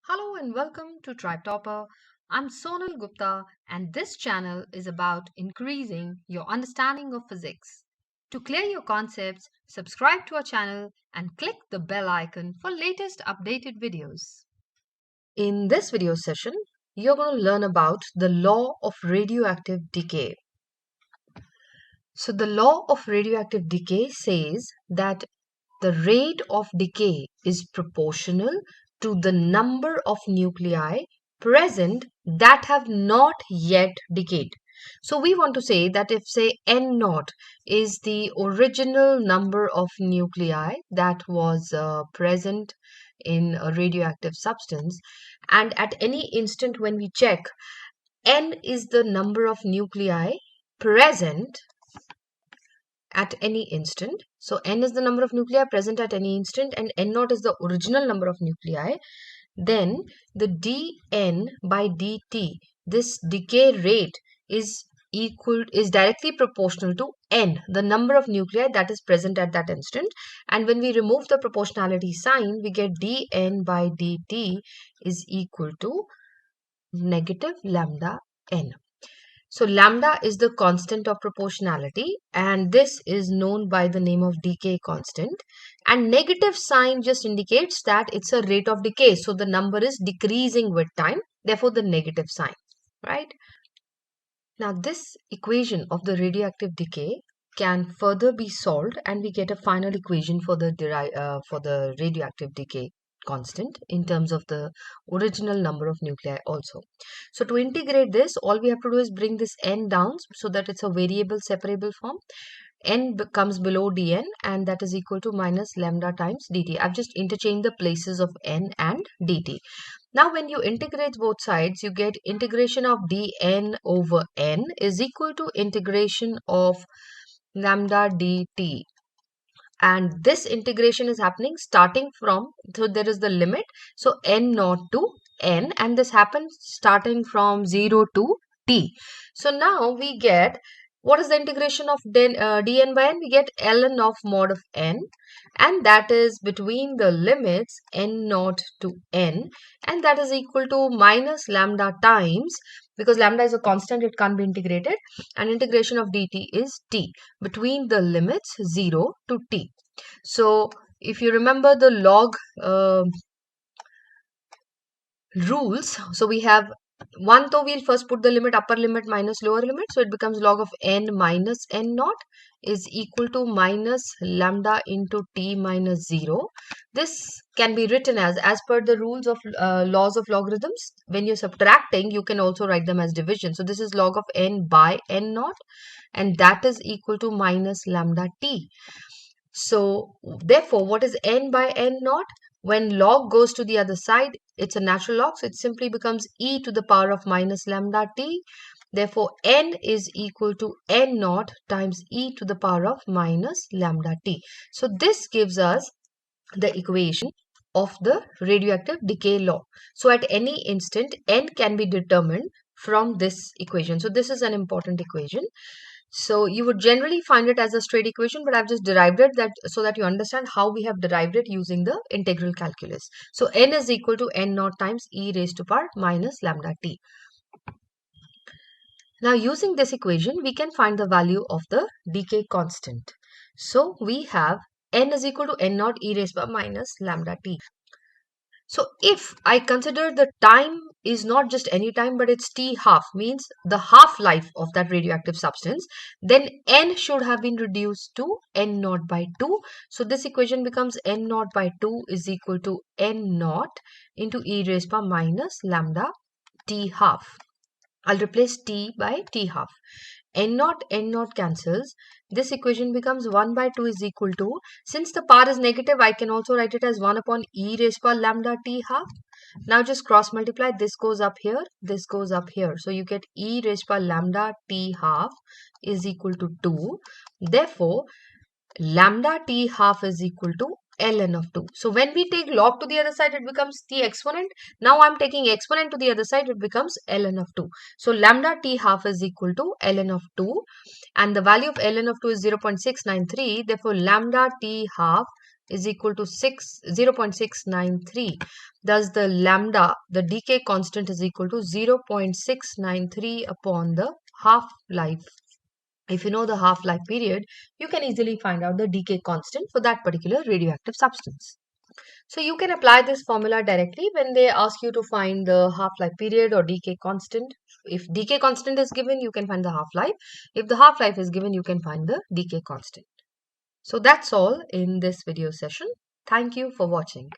Hello and welcome to Tribe Topper. I'm Sonal Gupta, and this channel is about increasing your understanding of physics. To clear your concepts, subscribe to our channel and click the bell icon for latest updated videos. In this video session, you're going to learn about the law of radioactive decay. So, the law of radioactive decay says that the rate of decay is proportional to the number of nuclei present that have not yet decayed. So we want to say that if say N naught is the original number of nuclei that was present in a radioactive substance, and at any instant when we check N is the number of nuclei present at any instant. So n is the number of nuclei present at any instant and n naught is the original number of nuclei. Then the dn by dt, this decay rate is directly proportional to n, the number of nuclei that is present at that instant. And when we remove the proportionality sign, we get dn by dt is equal to negative lambda n. So lambda is the constant of proportionality, and this is known by the name of decay constant. And negative sign just indicates that it's a rate of decay. So the number is decreasing with time, therefore the negative sign, right? Now this equation of the radioactive decay can further be solved and we get a final equation for the radioactive decay constant in terms of the original number of nuclei also. So to integrate this, all we have to do is bring this n down so that it's a variable separable form. N comes below dn and that is equal to minus lambda times dt. I've just interchanged the places of n and dt. Now when you integrate both sides, you get integration of dn over n is equal to integration of lambda dt. And this integration is happening starting from, so there is the limit, so n naught to n, and this happens starting from 0 to t. So now we get, what is the integration of dn by n? We get ln of mod of n, and that is between the limits n naught to n, and that is equal to minus lambda times, because lambda is a constant, it can't be integrated, and integration of dt is t between the limits 0 to t. So if you remember the log rules, so we have one, though we'll first put the limit, upper limit minus lower limit, so it becomes log of n minus n naught is equal to minus lambda into t minus 0. This can be written as per the rules of laws of logarithms. When you're subtracting, you can also write them as division. So this is log of n by n naught, and that is equal to minus lambda t. So therefore, what is n by n naught? When log goes to the other side, it's a natural log, so it simply becomes e to the power of minus lambda t. Therefore, n is equal to n naught times e to the power of minus lambda t. So this gives us the equation of the radioactive decay law. So at any instant, n can be determined from this equation. So this is an important equation. So you would generally find it as a straight equation, but I've just derived it that so that you understand how we have derived it using the integral calculus. So n is equal to n naught times e raised to power minus lambda t. Now using this equation, we can find the value of the decay constant. So we have n is equal to n naught e raised to power minus lambda t. So if I consider the time is not just any time, but it's t half, means the half-life of that radioactive substance, then n should have been reduced to n naught by 2. So this equation becomes n naught by 2 is equal to n naught into e raised power minus lambda t half. I'll replace t by t half. N naught cancels. This equation becomes 1 by 2 is equal to, since the power is negative, I can also write it as 1 upon e raised power lambda t half. Now just cross multiply, this goes up here, this goes up here. So you get e raised power lambda t half is equal to 2. Therefore, lambda t half is equal to ln of 2. So when we take log to the other side, it becomes the exponent. Now I'm taking exponent to the other side, it becomes ln of 2. So lambda t half is equal to ln of 2, and the value of ln of 2 is 0.693. Therefore, lambda t half is equal to 0.693. Thus, the lambda, the decay constant, is equal to 0.693 upon the half-life. If you know the half-life period, you can easily find out the decay constant for that particular radioactive substance. So you can apply this formula directly when they ask you to find the half-life period or decay constant. If decay constant is given, you can find the half-life. If the half-life is given, you can find the decay constant. So that's all in this video session. Thank you for watching.